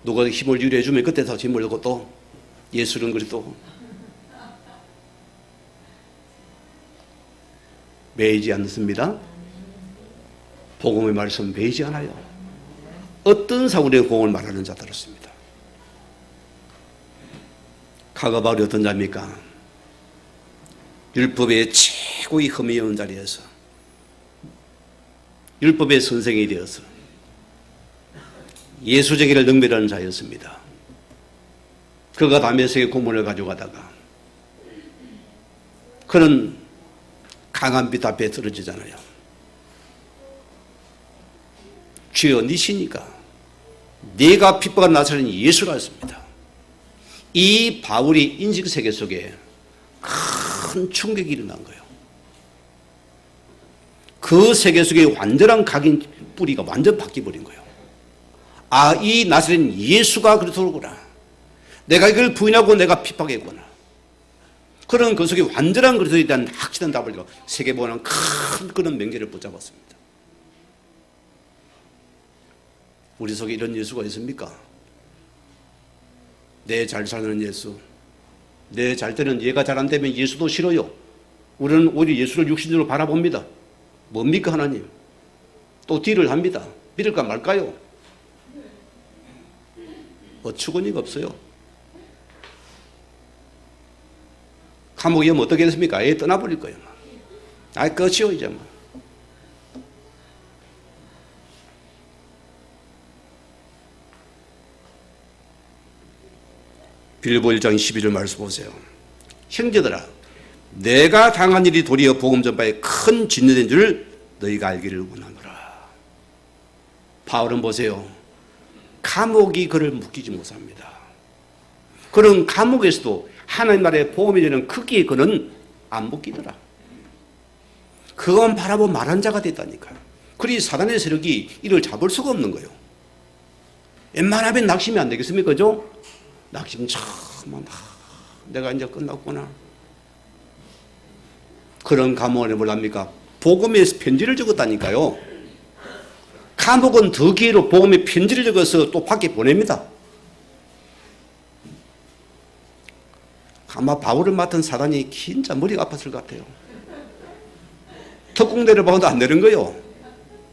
누가 힘을 유리해 주면 그때 더 힘을 얻고 또 예수는 그리스도 매이지 않습니다. 복음의 말씀 매이지 않아요. 어떤 사고의 복음을 말하는 자들었습니다. 가가바울이 어떤 자입니까? 율법의 최고의 흠이온 자리에서 율법의 선생이 되어서 예수쟁이를 능멸하는 자였습니다. 그가 다메섹의 고문을 가져가다가 그는 강한 빛 앞에 떨어지잖아요. 주여 니시니까 네가 핍박한 나사렛 예수라 했습니다. 이 바울이 인식세계 속에 큰 충격이 일어난 거예요. 그 세계 속에 완전한 각인 뿌리가 완전 바뀌어버린 거예요. 아, 이 나사렛 예수가 그렇더구나. 내가 이걸 부인하고 내가 핍박했구나. 그런 그 속에 완전한 그리스도에 대한 확실한 답을 세계보는 큰 그런 명제를 붙잡았습니다. 우리 속에 이런 예수가 있습니까? 내 잘 사는 예수. 내 잘 되는 얘가 잘 안 되면 예수도 싫어요. 우리는 오히려 예수를 육신으로 바라봅니다. 뭡니까 하나님? 또 딜을 합니다. 믿을까 말까요? 어처구니가 없어요. 감옥에 오면 어떻게 됐습니까? 아예 떠나버릴 거예요. 아예 끝이요 이제 뭐. 빌보 1장 11절 말씀 보세요. 형제들아 내가 당한 일이 도리어 복음 전파에 큰 진료된 줄 너희가 알기를 원하노라. 바울은 보세요. 감옥이 그를 묶이지 못합니다. 그런 감옥에서도 하나님 나라의 복음이 되는 크기에 그는 안 묶이더라. 그것만 바라보고 말한 자가 됐다니까요. 그리 사단의 세력이 이를 잡을 수가 없는 거예요. 웬만하면 낙심이 안 되겠습니까? 그죠? 낙심 참만 내가 이제 끝났구나. 그런 감옥 안에 뭘 합니까? 복음의 편지를 적었다니까요. 감옥은 더 기회로 복음의 편지를 적어서 또 밖에 보냅니다. 아마 바울을 맡은 사단이 진짜 머리가 아팠을 것 같아요. 특공대를 봐도 안 되는 거예요.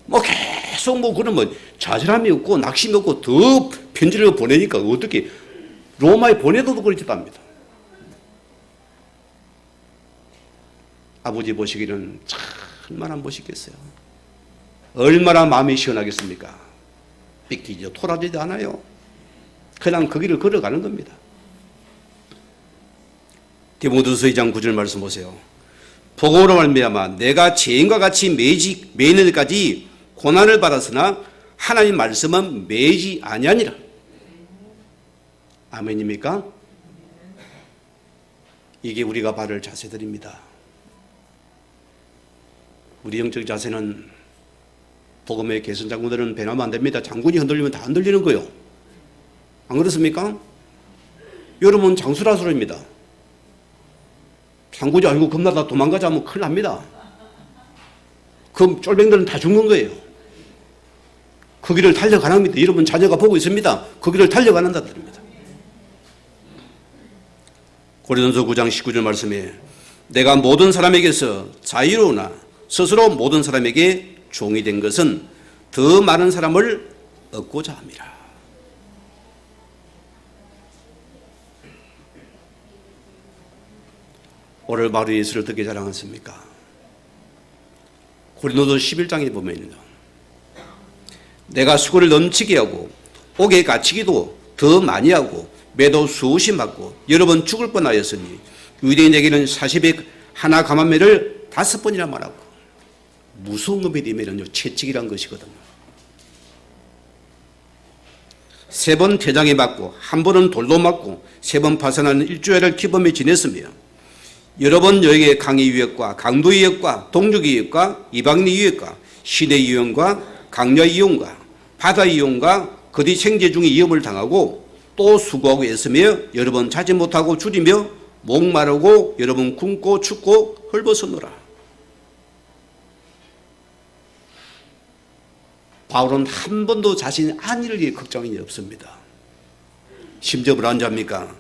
뭐 계속 뭐 그런 뭐 좌절함이 없고 낙심이 없고 더 편지를 보내니까 어떻게 로마에 보내도 그렇지답니다. 아버지 보시기는 얼마나 멋있겠어요. 얼마나 마음이 시원하겠습니까? 삐끼죠. 토라지도 않아요. 그냥 그 길을 걸어가는 겁니다. 디모데후서 2장 9절 말씀 보세요. 복음으로 말미암아 내가 죄인과 같이 매이는 데까지 고난을 받았으나 하나님 말씀은 매이지 아니하니라. 아멘입니까? 이게 우리가 바를 자세들입니다. 우리 영적 자세는 복음의 개선 장군들은 배나면 안 됩니다. 장군이 흔들리면 다 흔들리는 거예요. 안 그렇습니까? 여러분 장수라소입니다. 장군이 아니고 겁나다 도망가자 하면 큰일 납니다. 그 쫄병들은 다 죽는 거예요. 그 길을 달려가랍니다. 여러분 자녀가 보고 있습니다. 그 길을 달려가는다 드립니다. 고린도서 9장 19절 말씀에 내가 모든 사람에게서 자유로우나 스스로 모든 사람에게 종이 된 것은 더 많은 사람을 얻고자 함이라. 오늘 바로 예수를 어떻게 자랑했습니까? 고린도서 11장에 보면요, 내가 수고를 넘치게 하고 옥에 갇히기도 더 많이 하고 매도 수없이 맞고 여러 번 죽을 뻔하였으니 유대인에게는 40에 하나 감한매를 5번이나 말하고. 무서운 것이 되면요 채찍이란 것이거든요. 3번 태장에 맞고 1번은 돌로 맞고 3번 파산하는 일주일을 기범에 지냈으며 여러 번 여행의 강의 유역과 강도 유역과 동족 유역과 이방인 유역과 시내 이용과 강야 이용과 바다 이용과 거디 생제 중에 위협을 당하고 또 수고하고 애쓰며 여러 번 자지 못하고 줄이며 목마르고 여러 번 굶고 춥고 헐벗었노라. 바울은 한 번도 자신이 안일을 위해 걱정한 일이 없습니다. 심지어 뭐라는 줄 압니까?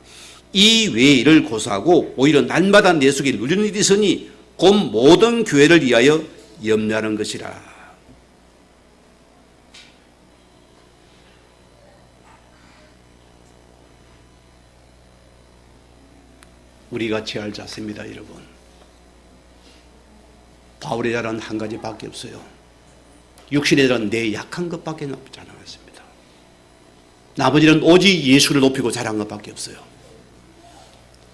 이 외의 일을 고사하고 오히려 날마다 내 속에 누리는 일이 있으니 곧 모든 교회를 위하여 염려하는 것이라. 우리가 취할 자세입니다, 여러분. 바울의 자랑은 한 가지밖에 없어요. 육신의 자랑은 내 약한 것밖에 자랑했습니다. 나머지는 오직 예수를 높이고 자랑한 것밖에 없어요.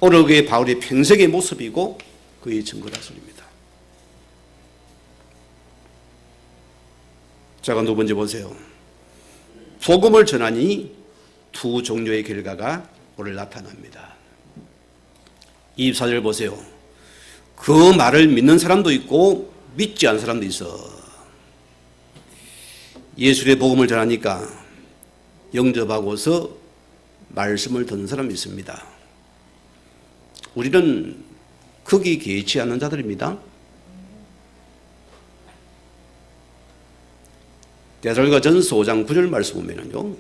오늘 그의 바울의 평생의 모습이고 그의 증거라 소리입니다. 자, 두 번째 보세요. 복음을 전하니 두 종류의 결과가 오늘 나타납니다. 24절 보세요. 그 말을 믿는 사람도 있고 믿지 않는 사람도 있어. 예수의 복음을 전하니까 영접하고서 말씀을 듣는 사람이 있습니다. 우리는 거기 개의치 않는 자들입니다. 데살로니가전서 5장 9절 말씀 보면은요,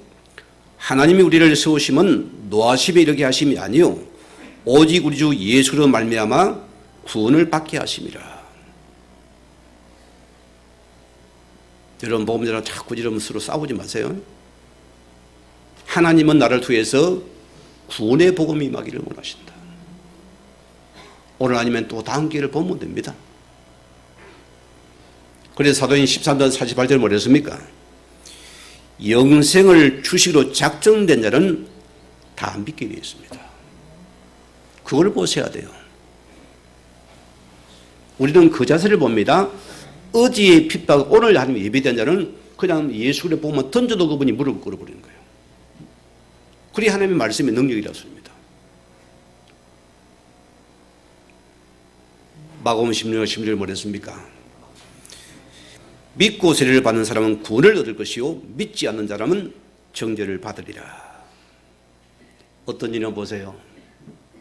하나님이 우리를 세우심은 노하심에 이르게 하심이 아니요 오직 우리 주 예수로 말미암아 구원을 받게 하심이라. 여러분 복음자랑 자꾸 이러면 서로 싸우지 마세요. 하나님은 나를 통해서 구원의 복음이 임하기를 원하신다. 오늘 아니면 또 다음 기회를 보면 됩니다. 그래서 사도행 13장 48절 뭐랬습니까? 영생을 주시기로 작정된 자는 다 믿게 되어 있습니다. 그걸 보셔야 돼요. 우리는 그 자세를 봅니다. 어제의 핍박, 오늘 하나님 예배된 자는 그냥 예수를 보면 던져도 그분이 무릎을 꿇어버리는 거예요. 그리 하나님의 말씀의 능력이라고 합니다. 마가복음 16장 16절 뭐랬습니까? 믿고 세례를 받는 사람은 구원을 얻을 것이요 믿지 않는 사람은 정죄를 받으리라. 어떤 일이나 보세요.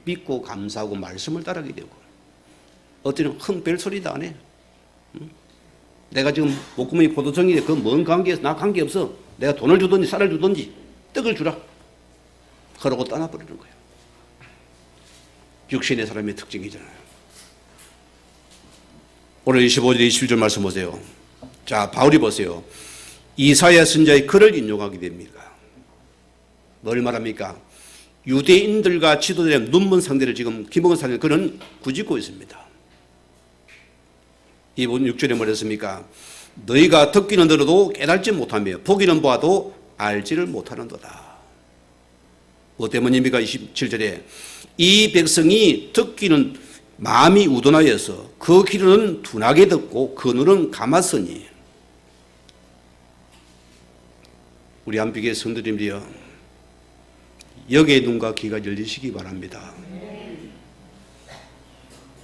믿고 감사하고 말씀을 따르게 되고 어떤 흥별소리도 안 해. 내가 지금 목구멍이 포도청인데 그 먼 관계에서 나 관계없어. 내가 돈을 주든지 쌀을 주든지 떡을 주라. 그러고 떠나버리는 거예요. 육신의 사람의 특징이잖아요. 오늘 25절 21절 말씀 보세요. 자, 바울이 보세요. 이사야 선지자의 글을 인용하게 됩니다. 뭘 말합니까? 유대인들과 지도자의 눈먼 상대를 지금 김홍근 사장님 그는 꾸짖고 있습니다. 이번 6절에 뭐랬습니까? 너희가 듣기는 들어도 깨달지 못하며 보기는 보아도 알지를 못하는도다. 뭐 때문입니까? 27절에 이 백성이 듣기는 마음이 우둔하여서 그 귀는 둔하게 듣고 그 눈은 감았으니. 우리 안비교의 성도님들이여, 여기에 눈과 귀가 열리시기 바랍니다.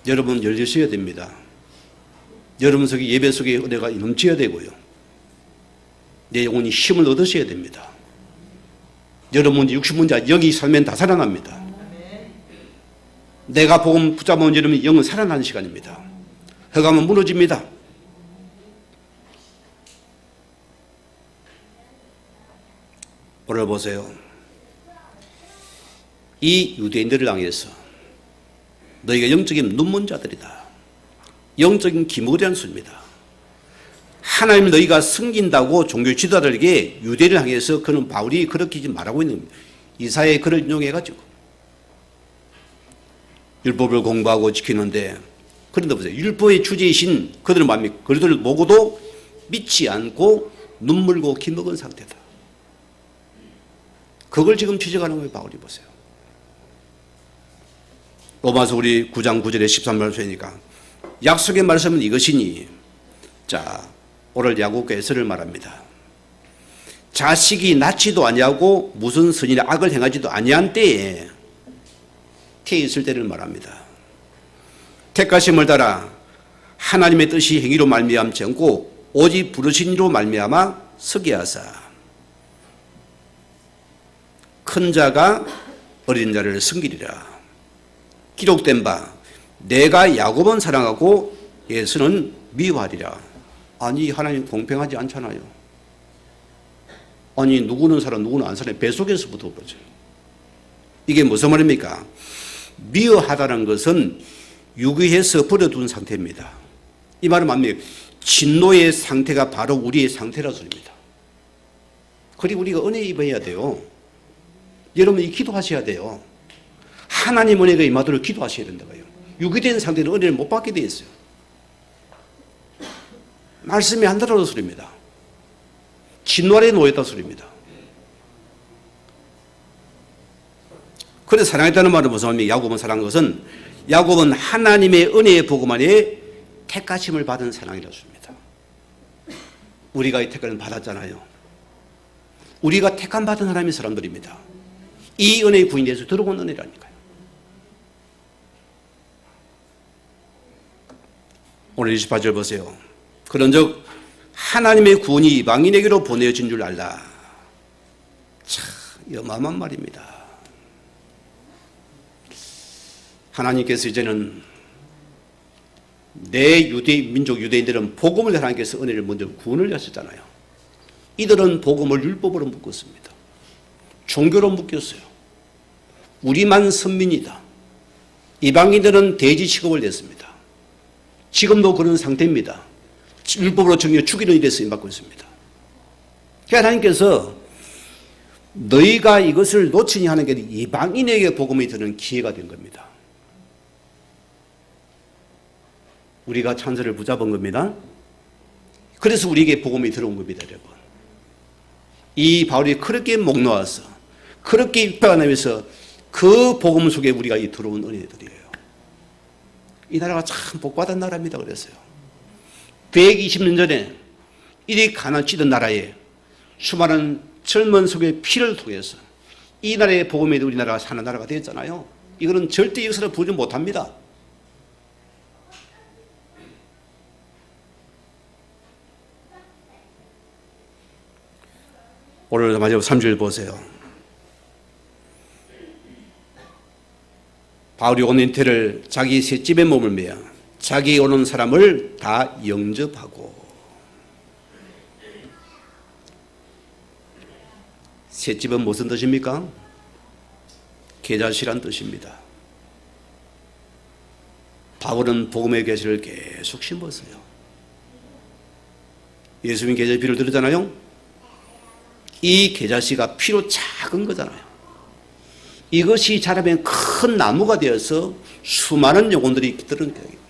여러분 열리셔야 됩니다. 여러분 속에 예배 속에 은혜가 넘쳐야 되고요. 내 영혼이 힘을 얻으셔야 됩니다. 여러분 육신문자 영이 살면 다 살아납니다. 내가 복음 붙잡으면 여러분 영은 살아나는 시간입니다. 허가면 무너집니다. 오늘 보세요. 이 유대인들을 향해서 너희가 영적인 눈먼자들이다. 영적인 기머리한 수입니다. 하나님 너희가 섬긴다고 종교 지도자들에게 유대인을 향해서 그는 바울이 그렇게 말하고 있는 겁니다. 이사야의 글을 인용해가지고 율법을 공부하고 지키는데, 그런데 보세요. 율법의 주제이신 그들의 마음이 그들을 보고도 믿지 않고 눈물고 기먹은 상태다. 그걸 지금 지적하는 거예요. 바울이 보세요. 로마서 우리 9장 9절에 13절이니까 약속의 말씀은 이것이니, 자 오늘 야고보서를 말합니다. 자식이 낳지도 아니하고 무슨 선이나 악을 행하지도 아니한 때에 태에 있을 때를 말합니다. 택하심을 따라 하나님의 뜻이 행위로 말미암지 않고 오직 부르신 이로 말미암아 서게 하사 큰 자가 어린 자를 섬기리라. 기록된 바 내가 야곱은 사랑하고 에서는 미워하리라. 아니 하나님 공평하지 않잖아요. 아니 누구는 사랑 누구는 안 사랑, 뱃속에서부터 보죠. 이게 무슨 말입니까? 미워하다는 것은 유기해서 버려둔 상태입니다. 이 말은 뭡니까? 진노의 상태가 바로 우리의 상태라 소리입니다. 그리고 우리가 은혜 입어야 돼요. 여러분이 기도하셔야 돼요. 하나님 은혜가 임하도록 기도하셔야 된다고요. 유기된 상태는 은혜를 못 받게 돼 있어요. 말씀이 안 들어오는 소리입니다. 진노 아래에 놓였다 소리입니다. 그래서 사랑했다는 말은 무슨 말입니까? 야곱은 사랑한 것은, 야곱은 하나님의 은혜의 복음 안에 택하심을 받은 사랑이라고 합니다. 우리가 이 택을 받았잖아요. 우리가 택함 받은 하나님의 사람들입니다. 이 은혜의 구인에 대해서 들어온 은혜라니까요. 오늘 28절 보세요. 그런즉 하나님의 구원이 이방인에게로 보내어진 줄 알라. 참 어마어마한 말입니다. 하나님께서 이제는 내 민족 유대인들은 복음을 하나님께서 은혜를 먼저 구원을 하셨잖아요. 이들은 복음을 율법으로 묶었습니다. 종교로 묶였어요. 우리만 선민이다. 이방인들은 돼지 취급을 냈습니다. 지금도 그런 상태입니다. 율법으로 정해 죽이는 일에 쓰임받고 있습니다. 하나님께서 너희가 이것을 놓치니 하는 게 이방인에게 복음이 드는 기회가 된 겁니다. 우리가 찬스를 붙잡은 겁니다. 그래서 우리에게 복음이 들어온 겁니다, 여러분. 이 바울이 그렇게 목 놓아서 그렇게 입혀가면서 그 복음 속에 우리가 이 들어온 은혜들이에요. 이 나라가 참 복받은 나라입니다. 그랬어요. 120년 전에 이리 가난치던 나라에 수많은 젊은 속의 피를 통해서 이 나라의 복음에 우리나라가 사는 나라가 되었잖아요. 이거는 절대 역사를 보지 못합니다. 오늘 마지막 3절 보세요. 바울이 오는 이태를 자기 셋집에 몸을 매어 자기 오는 사람을 다 영접하고. 셋집은 무슨 뜻입니까? 계자시란 뜻입니다. 바울은 복음의 계시를 계속 심었어요. 예수님 계좌의 피를 들었잖아요. 이 계자씨가 피로 작은 거잖아요. 이것이 자라면 큰 나무가 되어서 수많은 영혼들이 깃드는 거입니다.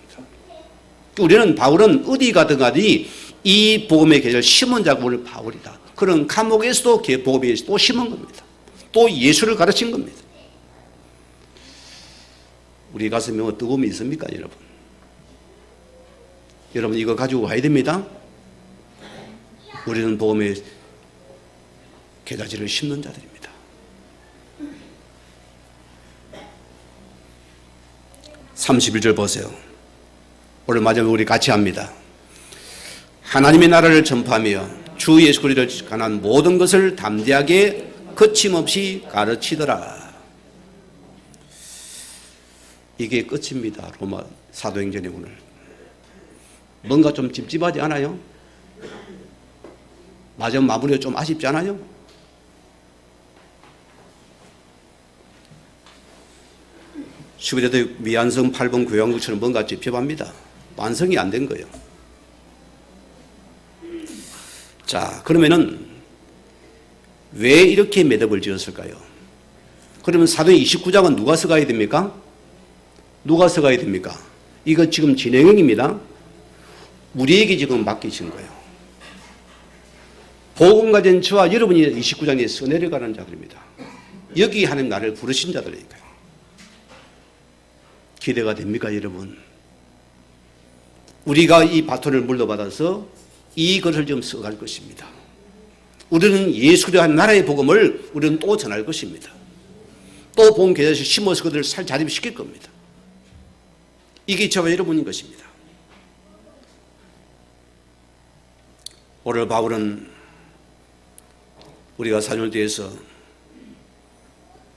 우리는 바울은 어디 가든 가디 이 복음의 계절을 심은 자가 바울이다. 그런 감옥에서도 복음의 계절을 또 심은 겁니다. 또 예수를 가르친 겁니다. 우리 가슴에 뜨거움이 있습니까, 여러분? 여러분 이거 가지고 와야 됩니다. 우리는 복음의 계자지를 심는 자들입니다. (31절) 보세요. 오늘 마지막에 우리 같이 합니다. 하나님의 나라를 전파하며 주 예수 그리스도를 관한 모든 것을 담대하게 거침없이 가르치더라. 이게 끝입니다. 로마 사도행전의 오늘. 뭔가 좀 찝찝하지 않아요? 마지막 마무리가 좀 아쉽지 않아요? 슈베르트 미완성 8번 교향곡처럼 뭔가 찝찝합니다. 완성이 안 된 거예요. 자, 그러면은 왜 이렇게 매듭을 지었을까요? 그러면 사도행 29장은 누가 써가야 됩니까? 누가 써가야 됩니까? 이거 지금 진행형입니다. 우리에게 지금 맡기신 거예요. 복음과 전처와 여러분이 29장에 써내려가는 자들입니다. 여기 하나님 나를 부르신 자들이니까요. 기대가 됩니까, 여러분? 우리가 이 바톤을 물려받아서 이 것을 좀 써갈 것입니다. 우리는 예수를 한 나라의 복음을 우리는 또 전할 것입니다. 또 본 교회에서 심어서 그들을 자립시킬 겁니다. 이게 저와 여러분인 것입니다. 오늘 바울은 우리가 사도행을 통해서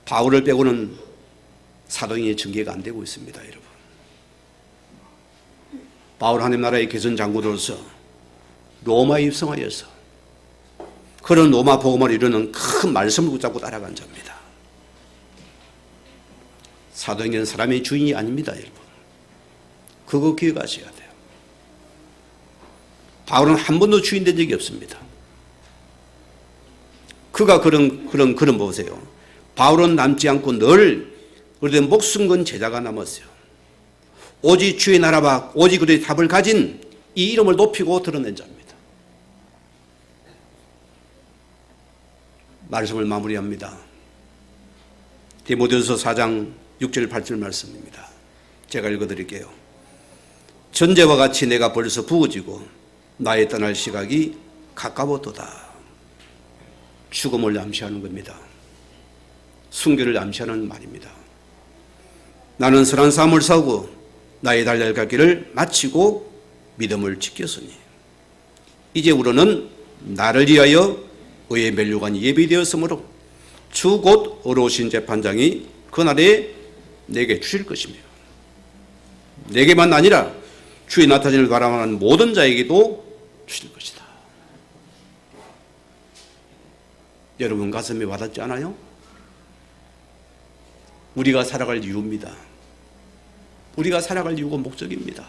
바울을 빼고는 사도행의 전개가 안 되고 있습니다, 여러분. 바울 하나님 나라의 개선 장군으로서 로마에 입성하여서 그런 로마 복음을 이루는 큰 말씀을 붙잡고 따라간 자입니다. 사도행은 사람의 주인이 아닙니다, 여러분. 그거 기억하셔야 돼요. 바울은 한 번도 주인 된 적이 없습니다. 그가 그런 보세요. 바울은 남지 않고 늘 그들의 목숨 건 제자가 남았어요. 오직 주의 나라와 오직 그들의 답을 가진 이 이름을 높이고 드러낸 자입니다. 말씀을 마무리합니다. 디모데후서 4장 6절 8절 말씀입니다. 제가 읽어드릴게요. 전제와 같이 내가 벌써 부어지고 나의 떠날 시각이 가까웠도다. 죽음을 암시하는 겁니다. 순교를 암시하는 말입니다. 나는 선한 싸움을 싸우고 나의 달려야 할 길을 마치고 믿음을 지켰으니 이제 우리는 나를 위하여 의의 멸류관이 예비되었으므로 주 곧 어려우신 재판장이 그날에 내게 주실 것이며 내게만 아니라 주의 나타짐을 바라는 모든 자에게도 주실 것이다. 여러분 가슴에 와닿지 않아요? 우리가 살아갈 이유입니다. 우리가 살아갈 이유가 목적입니다.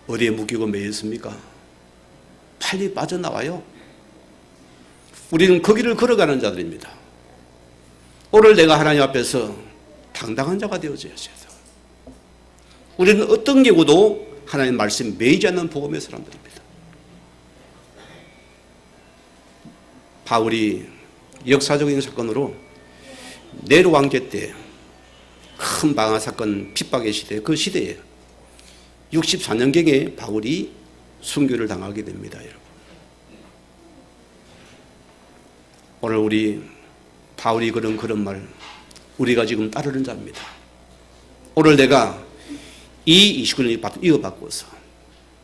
어디에 묶이고 매였습니까? 빨리 빠져나와요. 우리는 그 길을 걸어가는 자들입니다. 오늘 내가 하나님 앞에서 당당한 자가 되어져야 해요. 우리는 어떤 경우도 하나님 말씀에 매이지 않는 복음의 사람들입니다. 바울이 역사적인 사건으로 네로 왕제 때 큰 방화 사건 핍박의 시대, 그 시대에 64년경에 바울이 순교를 당하게 됩니다, 여러분. 오늘 우리 바울이 그런 말 우리가 지금 따르는 자입니다. 오늘 내가 이 29년을 이어받고서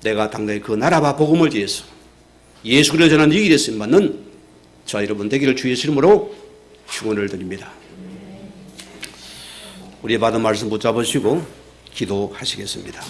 내가 당당히 그 나라와 복음을 위해서 예수 그리스도를 전하는 이 길에 쓰임받는 저 여러분 되기를 주의 이름으로 축원을 드립니다. 우리 받은 말씀 붙잡으시고 기도하시겠습니다.